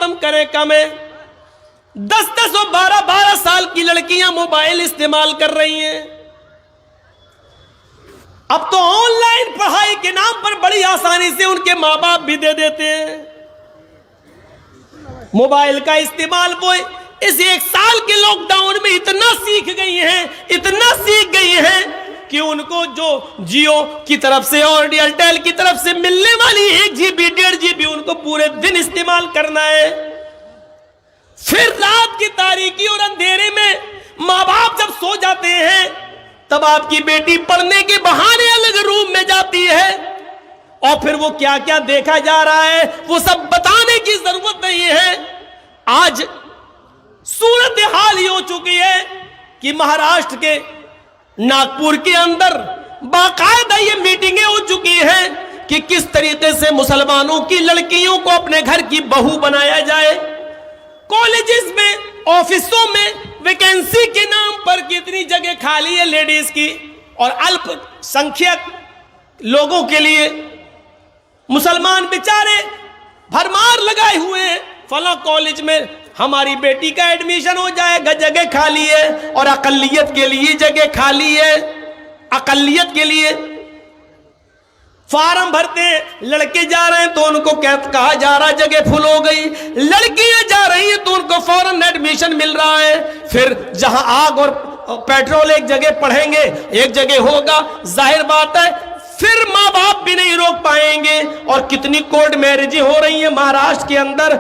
ختم کریں کم ہے. 10 اور 12 سال کی لڑکیاں موبائل استعمال کر رہی ہیں. اب تو آن لائن پڑھائی کے نام پر بڑی آسانی سے ان کے ماں باپ بھی دے دیتے ہیں. موبائل کا استعمال وہ اس 1 سال کے لاک ڈاؤن میں اتنا سیکھ گئی ہیں کہ ان کو جو جیو کی طرف سے اور ایئرٹیل کی طرف سے ملنے والی 1 GB 1.5 GB ان کو پورے دن استعمال کرنا ہے. پھر رات کی تاریکی اور اندھیرے میں ماں باپ جب سو جاتے ہیں تب آپ کی بیٹی پڑھنے کے بہانے الگ روم میں جاتی ہے اور پھر وہ کیا کیا دیکھا جا رہا ہے وہ سب بتانے کی ضرورت نہیں ہے. آج صورتحال یہ ہو چکی ہے کہ مہاراشٹر کے ناگپور کے اندر باقاعدہ یہ میٹنگیں ہو چکی ہیں کہ کس طریقے سے مسلمانوں کی لڑکیوں کو اپنے گھر کی بہو بنایا جائے. کالجز میں آفسوں میں ویکینسی کے نام پر کتنی جگہ خالی ہے لیڈیز کی اور الپ سنکھیک لوگوں کے لیے. مسلمان بیچارے بھرمار لگائے ہوئے ہیں فلاں کالج میں ہماری بیٹی کا ایڈمیشن ہو جائے گا, جگہ خالی ہے, اور اقلیت کے لیے جگہ خالی ہے. اقلیت کے لیے فارم بھرتے ہیں, لڑکے جا رہے ہیں تو ان کو کہا جا رہا جگہ فل ہو گئی, لڑکیاں جا رہی ہیں تو ان کو فوراً ایڈمیشن مل رہا ہے. پھر جہاں آگ اور پیٹرول ایک جگہ پڑھیں گے ایک جگہ ہوگا, ظاہر بات ہے پھر ماں باپ بھی نہیں روک پائیں گے. اور کتنی کورٹ میرجیں ہو رہی ہیں مہاراشٹر کے اندر,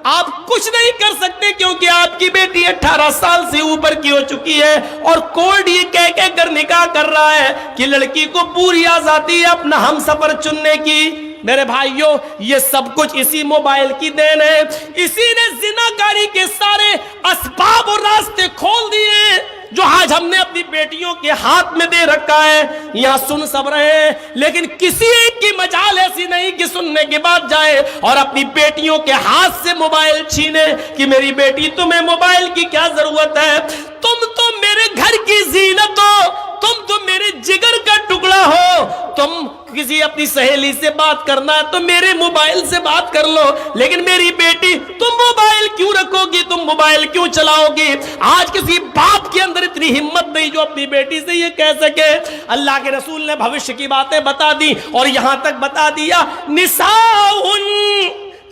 آپ کچھ نہیں کر سکتے کیونکہ آپ کی بیٹی 18 سال سے اوپر کی ہو چکی ہے اور کورٹ یہ کہہ کر نکاح کر رہا ہے کہ لڑکی کو پوری آزادی ہے اپنا ہم سفر چننے کی. میرے بھائیوں یہ سب کچھ اسی موبائل کی دین ہے. اسی نے زناکاری کے سارے اسباب اور راستے کھول دیے ہیں جو آج ہم نے اپنی بیٹیوں کے ہاتھ میں دے رکھا ہے. یہاں سن سب رہے ہیں لیکن کسی ایک کی مجال ایسی نہیں کہ سننے کے بعد جائے اور اپنی بیٹیوں کے ہاتھ سے موبائل چھینے کہ میری بیٹی تمہیں موبائل کی کیا ضرورت ہے, تم تو میرے گھر کی زینت ہو, تم تو میرے جگر کا ٹکڑا ہو, تم کسی اپنی سہیلی سے بات کرنا ہے تو میرے موبائل سے بات کر لو, لیکن میری بیٹی تم موبائل کیوں رکھو گی, تم موبائل کیوں چلاؤ گی. آج کسی باپ کے اندر اتنی ہمت نہیں جو اپنی بیٹی سے یہ کہہ سکے. اللہ کے رسول نے بھوشیہ کی باتیں بتا دی اور یہاں تک بتا دیا نساء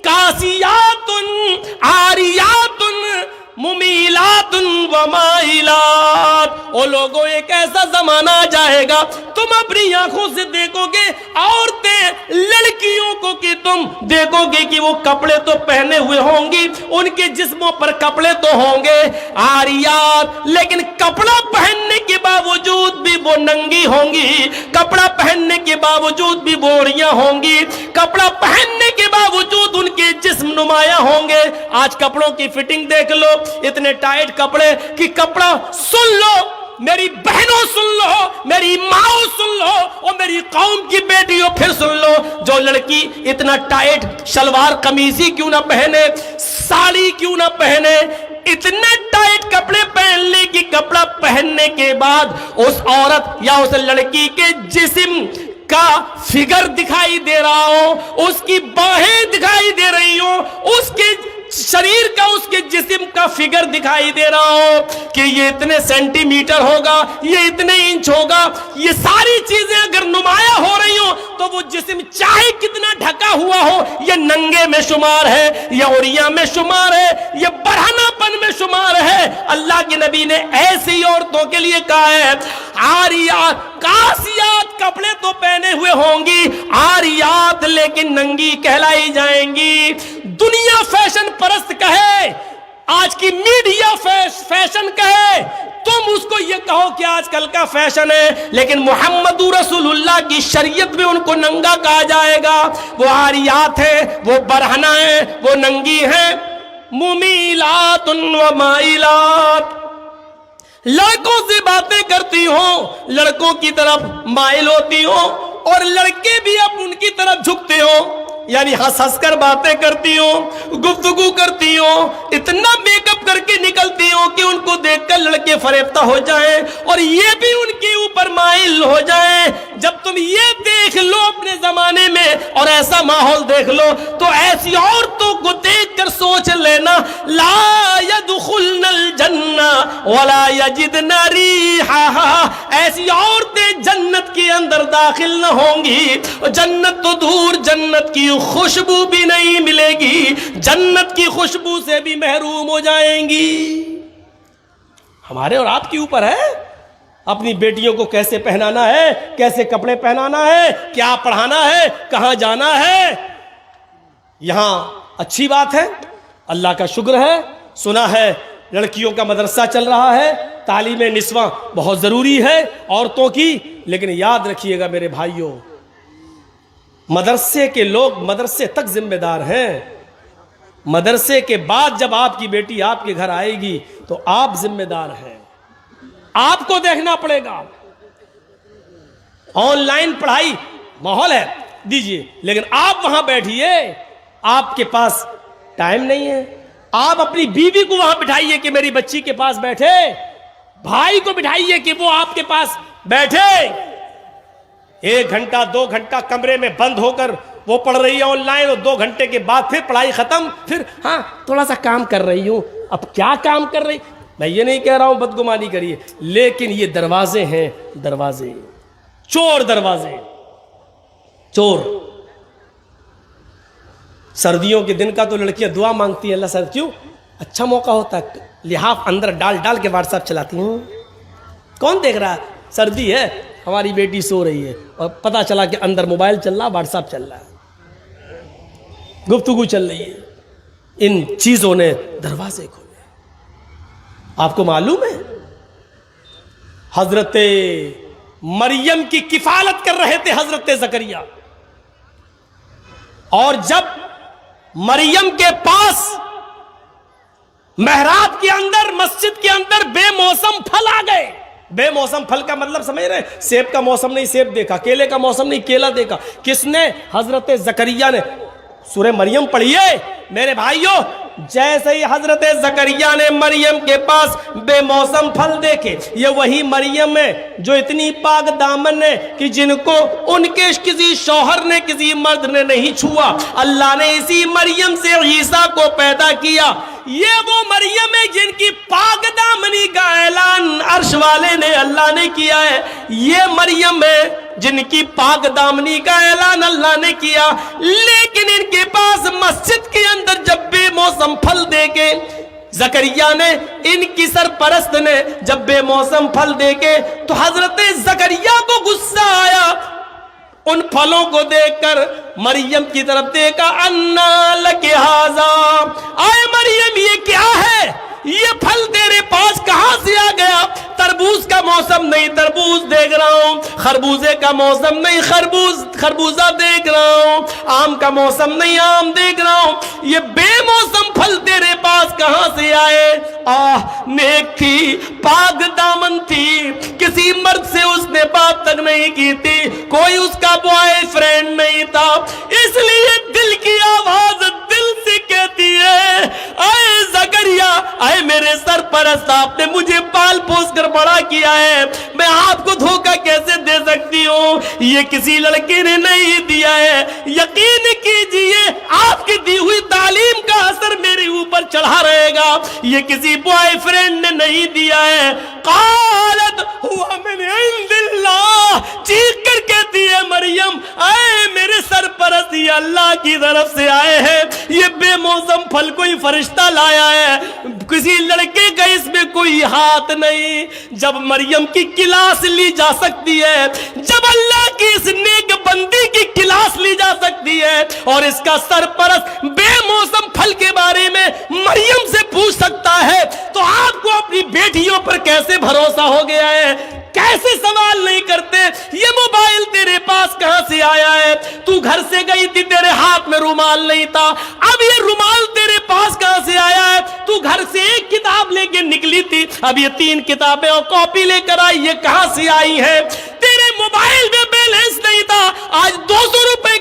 کاسیات عاریات ممیلات ومائلات. او لوگوں ایک ایسا زمانہ آ جائے گا تم اپنی آنکھوں سے دیکھو گے عورتیں لڑکیوں کو کہ تم دیکھو گے کہ وہ کپڑے تو پہنے ہوئے ہوں گی, ان کے جسموں پر کپڑے تو ہوں گے عاریات, لیکن کپڑا پہننے کے باوجود بھی وہ ننگی ہوں گی, کپڑا پہننے کے باوجود بھی بوڑیاں ہوں گی, کپڑا پہننے کے باوجود ان کے جسم نمایاں ہوں گے. آج کپڑوں کی فٹنگ دیکھ لو, اتنے ٹائٹ کپڑے کہ کپڑا سن لو میری بہنوں, سن لو میری ماں, سن لو اور میری قوم کی بیٹیوں پھر سن لو, جو لڑکی اتنا ٹائٹ شلوار قمیضی کیوں نہ پہنے, ساڑی کیوں نہ پہنے, اتنے ٹائٹ کپڑے پہن لے کہ کپڑا پہننے کے بعد اس عورت یا اس لڑکی کے جسم کا فگر دکھائی دے رہا ہو, اس کی باہیں دکھائی دے رہی ہو, اس کے شریر کا اس کے جسم کا فگر دکھائی دے رہا ہو کہ یہ اتنے سینٹی میٹر ہوگا, یہ اتنے انچ ہوگا. یہ ساری چیزیں اگر نمایاں ہو رہی ہوں تو وہ جسم چاہے کتنا ڈھکا ہوا ہو یہ ننگے میں شمار ہے, یہ عوریاں میں شمار ہے, یہ برہنہ پن میں شمار ہے. اللہ کے نبی نے ایسی عورتوں کے لیے کہا ہے عاریات کاسیات, کپڑے تو پہنے ہوئے ہوں گی, عاریات لیکن ننگی کہلائی جائیں گی. دنیا فیشن پرست کہے, آج کی میڈیا فیشن کہے, تم اس کو یہ کہو کہ آج کل کا فیشن ہے, لیکن محمد رسول اللہ کی شریعت میں ان کو ننگا کہا جائے گا. وہ عاریات ہیں, وہ برہنہ ہیں, وہ ننگی ہیں. ممیلات و مائلات, لڑکوں سے باتیں کرتی ہوں, لڑکوں کی طرف مائل ہوتی ہوں اور لڑکے بھی اب ان کی طرف جھکتے ہوں. یعنی ہنس ہنس کر باتیں کرتی ہوں، گفتگو کرتی ہوں، اتنا میک اپ کر کے نکلتی ہوں کہ ان کو دیکھ کر لڑکے فریفتہ ہو جائیں اور یہ بھی ان کے اوپر مائل ہو جائیں۔ جب تم یہ دیکھ لو اپنے زمانے میں اور ایسا ماحول دیکھ لو تو ایسی عورتوں کو دیکھ کر سوچ لینا، لا يدخلن الجنہ ولا یجدن ریحہا، ایسی عورتیں جنت کے اندر داخل نہ ہوں گی، جنت تو دور، جنت کی خوشبو بھی نہیں ملے گی، جنت کی خوشبو سے بھی محروم ہو جائیں گی۔ ہمارے اور آپ کے اوپر ہے اپنی بیٹیوں کو کیسے پہنانا ہے، کیسے کپڑے پہنانا ہے، کیا پڑھانا ہے، کہاں جانا ہے۔ یہاں اچھی بات ہے، اللہ کا شکر ہے، سنا ہے لڑکیوں کا مدرسہ چل رہا ہے، تعلیم نسواں بہت ضروری ہے عورتوں کی، لیکن یاد رکھیے گا میرے بھائیوں، مدرسے کے لوگ مدرسے تک ذمہ دار ہیں، مدرسے کے بعد جب آپ کی بیٹی آپ کے گھر آئے گی تو آپ ذمہ دار ہیں، آپ کو دیکھنا پڑے گا۔ آن لائن پڑھائی ماحول ہے دیجئے، لیکن آپ وہاں بیٹھیے، آپ کے پاس ٹائم نہیں ہے، آپ اپنی بیوی کو وہاں بٹھائیے کہ میری بچی کے پاس بیٹھے، بھائی کو بٹھائیے کہ وہ آپ کے پاس بیٹھے، 1 گھنٹہ 2 گھنٹہ کمرے میں بند ہو کر وہ پڑھ رہی ہے آن لائن اور 2 گھنٹے کے بعد پھر پڑھائی ختم، پھر ہاں تھوڑا سا کام کر رہی ہوں۔ اب کیا کام کر رہی، میں یہ نہیں کہہ رہا ہوں بدگمانی کریے، لیکن یہ دروازے ہیں، دروازے، چور دروازے، چور۔ سردیوں کے دن کا تو لڑکیاں دعا مانگتی ہیں، اللہ سر کیوں اچھا موقع ہوتا ہے، لحاف اندر ڈال ڈال کے واٹس ایپ چلاتی ہوں، کون دیکھ رہا ہے، سردی ہے، ہماری بیٹی سو رہی ہے اور پتا چلا کہ اندر موبائل چل رہا، واٹس ایپ چل رہا ہے، گفتگو چل رہی ہے۔ ان چیزوں نے دروازے کھولے۔ آپ کو معلوم ہے حضرت مریم کی کفالت کر رہے تھے حضرت زکریا، اور جب مریم کے پاس محراب کے اندر، مسجد کے اندر بے موسم پھل آ گئے، بے موسم پھل کا مطلب سمجھ رہے ہیں، سیب کا موسم نہیں سیب دیکھا، کیلے کا موسم نہیں کیلا دیکھا، کس نے؟ حضرت زکریا نے۔ سورہ مریم پڑھیے میرے بھائیوں، جیسے ہی حضرت زکریا نے مریم کے پاس بے موسم پھل دیکھے، یہ وہی مریم ہے جو اتنی پاک دامن ہے کہ جن کو ان کے کسی شوہر نے، کسی مرد نے نہیں چھوا، اللہ نے اسی مریم سے عیسیٰ کو پیدا کیا۔ یہ وہ مریم ہے جن کی پاک دامنی کا اعلان عرش والے نے، اللہ نے کیا ہے، یہ مریم ہے جن کی پاک دامنی کا اعلان اللہ نے کیا، لیکن ان کے پاس مسجد کے اندر جب بے موسم پھل دیکھے، زکریا نے، ان کی سرپرست نے جب بے موسم پھل دیکھے تو حضرت زکریا کو غصہ آیا، ان پھلوں کو دیکھ کر مریم کی طرف دیکھا، انا لک ھذا، آئے مریم یہ کیا ہے، یہ پھل تیرے پاس کہاں سے آ گیا؟ تربوز کا موسم نہیں تربوز دیکھ رہا ہوں، خربوزے کا موسم نہیں خربوزہ دیکھ رہا ہوں، آم کا موسم نہیں آم دیکھ رہا ہوں، یہ بے موسم پھل تیرے پاس کہاں سے آئے؟ نیک تھی، پاک دامن تھی، کسی مرد سے اس نے بات تک نہیں کی تھی، کوئی اس کا بوائے فرینڈ نہیں تھا، اس لیے دل کی آواز دل سے کہتی ہے، اے زکریا، اے میرے سرپرست، آپ نے مجھے پال پوس کر بڑا کیا ہے، میں آپ کو دھوکہ کیسے دے سکتی ہوں؟ یہ کسی لڑکے نے نہیں دیا ہے، یقین کیجئے آپ کی دی ہوئی تعلیم کا اثر میرے اوپر چڑھا رہے گا، یہ کسی بوائے فرینڈ نے نہیں دیا ہے۔ قالت ہوا من عند اللہ، چیخ کر کہتی ہے مریم، اے میرے سرپرست، یہ اللہ کی طرف سے آئے ہیں، یہ بے موسم پھل کوئی فرشتہ لایا ہے، کسی لڑکے کا اس میں کوئی ہاتھ نہیں۔ جب مریم کی کلاس لی جا سکتی ہے، جب اللہ کی اس نیک بندی کی کلاس لی جا سکتی ہے اور اس کا سرپرست بے موسم پھل کے بارے میں مریم سے پوچھ سکتا ہے، تو آپ کو اپنی بیٹیوں پر کیسے بھروسہ ہو گیا ہے؟ کیسے سوال نہیں کرتے یہ موبائل تیرے پاس کہاں سے آیا ہے؟ تو گھر سے گئی تھی، تیرے ہاتھ میں رومال نہیں تھا، اب یہ رومال تیرے پاس کہاں سے آیا ہے؟ تو گھر سے ایک کتاب لے کے نکلی تھی، اب یہ 3 کتابیں اور کاپی لے کر آئی، یہ کہاں سے آئی ہیں؟ تیرے موبائل میں بیلنس نہیں تھا، آج 200 روپے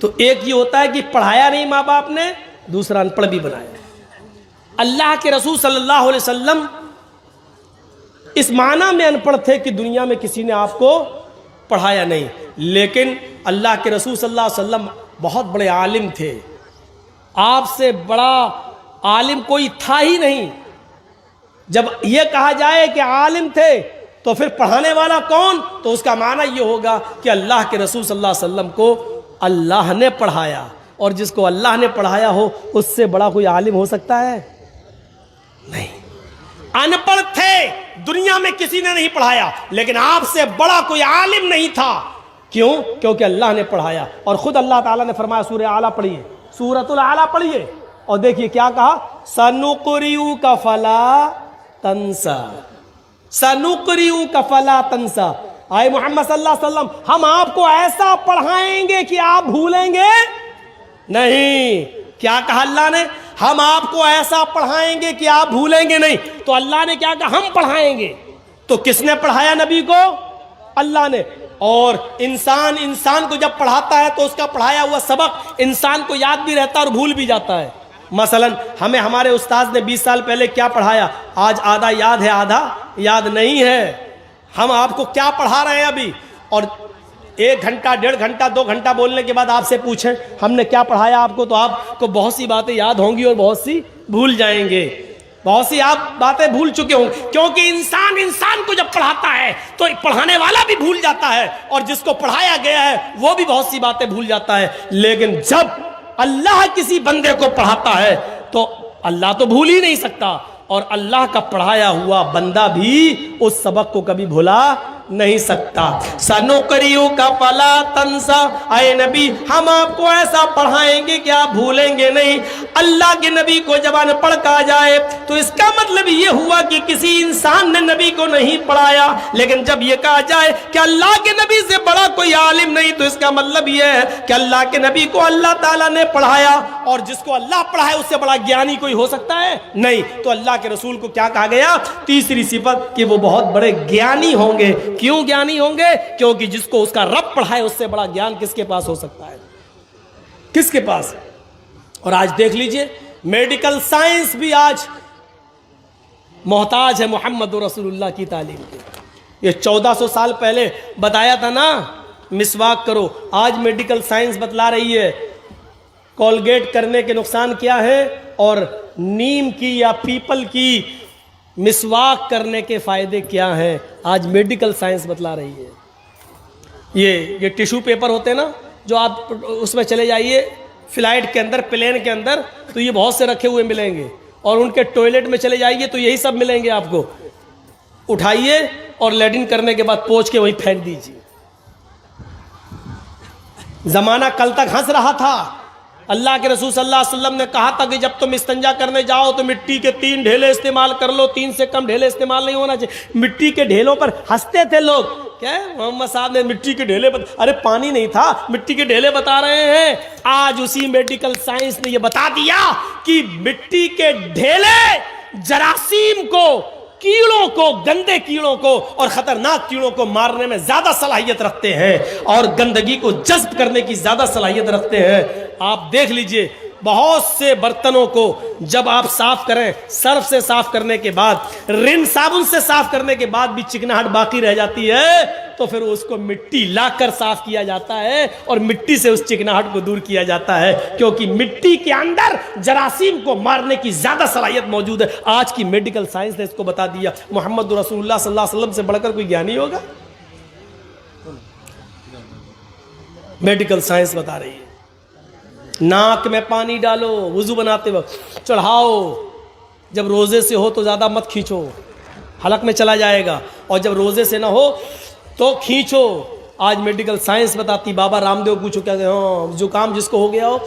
تو ایک یہ ہوتا ہے کہ پڑھایا نہیں ماں باپ نے، دوسرا ان پڑھ بھی بنایا۔ اللہ کے رسول صلی اللہ علیہ وسلم اس معنی میں ان پڑھ تھے کہ دنیا میں کسی نے آپ کو پڑھایا نہیں، لیکن اللہ کے رسول صلی اللہ علیہ وسلم بہت بڑے عالم تھے، آپ سے بڑا عالم کوئی تھا ہی نہیں۔ جب یہ کہا جائے کہ عالم تھے تو پھر پڑھانے والا کون؟ تو اس کا معنی یہ ہوگا کہ اللہ کے رسول صلی اللہ علیہ وسلم کو اللہ نے پڑھایا، اور جس کو اللہ نے پڑھایا ہو اس سے بڑا کوئی عالم ہو سکتا ہے؟ نہیں۔ ان پڑھ تھے، دنیا میں کسی نے نہیں پڑھایا، لیکن آپ سے بڑا کوئی عالم نہیں تھا۔ کیوں؟ کیونکہ اللہ نے پڑھایا، اور خود اللہ تعالیٰ نے فرمایا، سورہ اعلیٰ پڑھیے، سورۃ الاعلیٰ پڑھیے، اور دیکھیے کیا کہا، سَنُقْرِئُكَ فَلَا تَنْسَى، سَنُقْرِئُكَ فَلَا تَنْسَى۔ آئے محمد صلی اللہ علیہ وسلم، ہم آپ کو ایسا پڑھائیں گے کہ آپ بھولیں گے نہیں۔ کیا کہا اللہ نے؟ ہم آپ کو ایسا پڑھائیں گے کہ آپ بھولیں گے نہیں۔ تو اللہ نے کیا کہا؟ ہم پڑھائیں گے۔ تو کس نے پڑھایا نبی کو؟ اللہ نے۔ اور انسان کو جب پڑھاتا ہے تو اس کا پڑھایا ہوا سبق انسان کو یاد بھی رہتا ہے اور بھول بھی جاتا ہے۔ مثلا ہمیں ہمارے استاذ نے 20 سال پہلے کیا پڑھایا، آج آدھا یاد ہے، آدھا یاد نہیں ہے۔ ہم آپ کو کیا پڑھا رہے ہیں ابھی، اور 1 گھنٹہ 1.5 گھنٹہ 2 گھنٹہ بولنے کے بعد آپ سے پوچھیں ہم نے کیا پڑھایا آپ کو، تو آپ کو بہت سی باتیں یاد ہوں گی اور بہت سی بھول جائیں گے، بہت سی آپ باتیں بھول چکے ہوں، کیونکہ انسان کو جب پڑھاتا ہے تو پڑھانے والا بھی بھول جاتا ہے، اور جس کو پڑھایا گیا ہے وہ بھی بہت سی باتیں بھول جاتا ہے۔ لیکن جب اللہ کسی بندے کو پڑھاتا ہے تو اللہ تو بھول ہی نہیں سکتا، اور اللہ کا پڑھایا ہوا بندہ بھی اس سبق کو کبھی بھولا نہیں سکتا۔ سَنُقْرِئُكَ فَلَا تَنْسَى، اے نبی ہم آپ کو ایسا پڑھائیں گے کہ آپ بھولیں گے نہیں۔ اللہ کے نبی کو جب ان پڑھ کہا جائے تو اس کا مطلب یہ ہوا کہ کسی انسان نے نبی کو نہیں پڑھایا، لیکن جب یہ کہا جائے کہ اللہ کے نبی سے بڑا کوئی عالم نہیں، تو اس کا مطلب یہ ہے کہ اللہ کے نبی کو اللہ تعالیٰ نے پڑھایا، اور جس کو اللہ پڑھائے اس سے بڑا گیانی کوئی ہو سکتا ہے؟ نہیں۔ تو اللہ کے رسول کو کیا کہا گیا؟ تیسری صفت کہ وہ بہت بڑے گیانی ہوں گے۔ کیوں گیانی ہوں گے؟ کیونکہ جس کو اس کا رب پڑھائے اس سے بڑا گیان کس کے پاس ہو سکتا ہے؟ کس کے پاس؟ اور آج دیکھ لیجئے میڈیکل سائنس بھی آج محتاج ہے محمد رسول اللہ کی تعلیم کے۔ یہ 1400 سال پہلے بتایا تھا نا مسواک کرو، آج میڈیکل سائنس بتلا رہی ہے کولگیٹ کرنے کے نقصان کیا ہے، اور نیم کی یا پیپل کی مسواک کرنے کے فائدے کیا ہیں، آج میڈیکل سائنس بتلا رہی ہے۔ یہ ٹیشو پیپر ہوتے ہیں نا، جو آپ اس میں چلے جائیے فلائٹ کے اندر، پلین کے اندر، تو یہ بہت سے رکھے ہوئے ملیں گے، اور ان کے ٹوائلٹ میں چلے جائیے تو یہی سب ملیں گے آپ کو۔ اٹھائیے اور لیٹرن کرنے کے بعد پوچھ کے وہیں پھینک دیجیے۔ زمانہ کل تک ہنس رہا تھا، اللہ کے رسول صلی اللہ علیہ وسلم نے کہا تھا کہ جب تم استنجا کرنے جاؤ تو مٹی کے 3 ڈھیلے استعمال کر لو، 3 سے کم ڈھیلے استعمال نہیں ہونا چاہیے۔ مٹی کے ڈھیلوں پر ہنستے تھے لوگ، کیا محمد صاحب نے مٹی کے ڈھیلے ارے پانی نہیں تھا، مٹی کے ڈھیلے بتا رہے ہیں۔ آج اسی میڈیکل سائنس نے یہ بتا دیا کہ مٹی کے ڈھیلے جراثیم کو، کیڑوں کو، گندے کیڑوں کو اور خطرناک کیڑوں کو مارنے میں زیادہ صلاحیت رکھتے ہیں، اور گندگی کو جذب کرنے کی زیادہ صلاحیت رکھتے ہیں۔ آپ دیکھ لیجئے بہت سے برتنوں کو جب آپ صاف کریں، سرف سے صاف کرنے کے بعد، رن صابن سے صاف کرنے کے بعد بھی چکناہٹ باقی رہ جاتی ہے، تو پھر اس کو مٹی لا کر صاف کیا جاتا ہے، اور مٹی سے اس چکناہٹ کو دور کیا جاتا ہے، کیونکہ مٹی کے اندر جراثیم کو مارنے کی زیادہ صلاحیت موجود ہے۔ آج کی میڈیکل سائنس نے اس کو بتا دیا۔ محمد رسول اللہ صلی اللہ علیہ وسلم سے بڑھ کر کوئی گیانی ہوگا؟ میڈیکل سائنس بتا رہی ہے ناک میں پانی ڈالو وضو بناتے وقت، چڑھاؤ، جب روزے سے ہو تو زیادہ مت کھینچو، حلق میں چلا جائے گا، اور جب روزے سے نہ ہو تو کھینچو۔ آج میڈیکل سائنس بتاتی، بابا رام دیو پوچھو کیا، ہاں زکام جس کو ہو گیا ہو،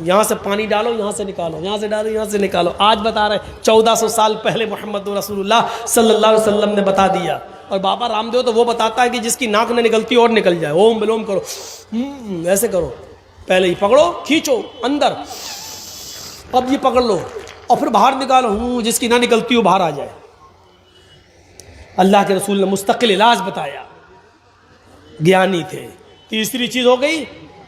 یہاں سے پانی ڈالو، یہاں سے نکالو، یہاں سے ڈالو، یہاں سے نکالو۔ آج بتا رہے 1400 سال پہلے محمد رسول اللہ صلی اللہ علیہ وسلم نے بتا دیا۔ اور بابا رام دیو تو وہ بتاتا ہے کہ جس کی ناک میں نکلتی اور نکل جائے، اوم بلوم کرو، ایسے کرو، پہلے ہی پکڑو، کھینچو اندر، اب یہ پکڑ لو، اور پھر باہر نکالو، جس کی نہ نکلتی ہو باہر آ جائے۔ اللہ کے رسول نے مستقل علاج بتایا، گیانی تھے۔ تیسری چیز ہو گئی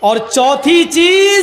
اور چوتھی چیز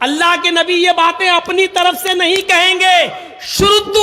اللہ کے نبی یہ باتیں اپنی طرف سے نہیں کہیں گے. شروطو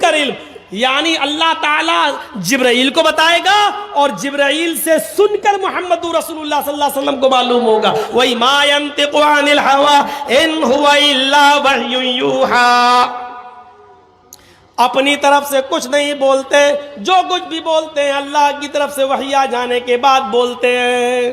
کر علم, یعنی اللہ تعالیٰ جبرائیل کو بتائے گا اور جبرائیل سے سن کر محمد رسول اللہ صلی اللہ علیہ وسلم کو معلوم ہوگا. وَإِ مَا يَنْطِقُ عَنِ الْهَوَىٰ إِنْ هُوَ إِلَّا وَحْيٌ يُوحَىٰ. اپنی طرف سے کچھ نہیں بولتے, جو کچھ بھی بولتے ہیں اللہ کی طرف سے وحی آ جانے کے بعد بولتے ہیں.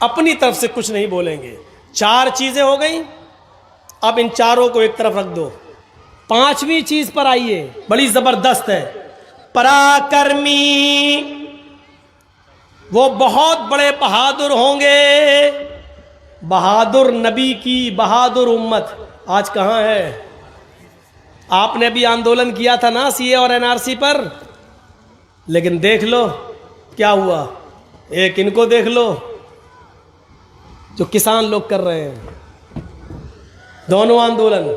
اپنی طرف سے کچھ نہیں بولیں گے. 4 چیزیں ہو گئیں. اب ان چاروں کو ایک طرف رکھ دو. 5ویں چیز پر آئیے, بڑی زبردست ہے. پراکرمی, وہ بہت بڑے بہادر ہوں گے. بہادر نبی کی بہادر امت آج کہاں ہے؟ آپ نے بھی آندولن کیا تھا نا سی اے اور این آر سی پر, لیکن دیکھ لو کیا ہوا. ایک ان کو دیکھ لو جو کسان لوگ کر رہے ہیں, دونوں آندولن.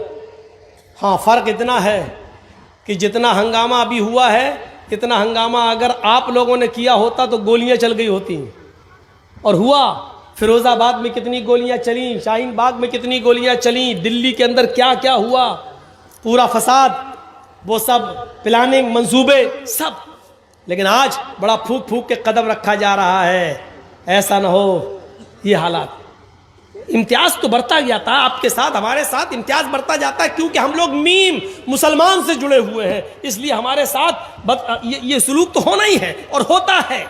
ہاں فرق اتنا ہے کہ جتنا ہنگامہ ابھی ہوا ہے, اتنا ہنگامہ اگر آپ لوگوں نے کیا ہوتا تو گولیاں چل گئی ہوتی. اور ہوا, فیروز آباد میں کتنی گولیاں چلیں, شاہین باغ میں کتنی گولیاں چلیں, دلی کے اندر کیا کیا ہوا, پورا فساد, وہ سب پلاننگ, منصوبے سب. لیکن آج بڑا پھونک پھونک کے قدم رکھا جا رہا ہے. ایسا نہ ہو یہ حالات. امتیاز تو بڑھتا گیا تھا آپ کے ساتھ, ہمارے ساتھ امتیاز بڑھتا جاتا ہے کیونکہ ہم لوگ میم مسلمان سے جڑے ہوئے ہیں, اس لیے ہمارے ساتھ یہ سلوک تو ہونا ہی ہے اور ہوتا ہے.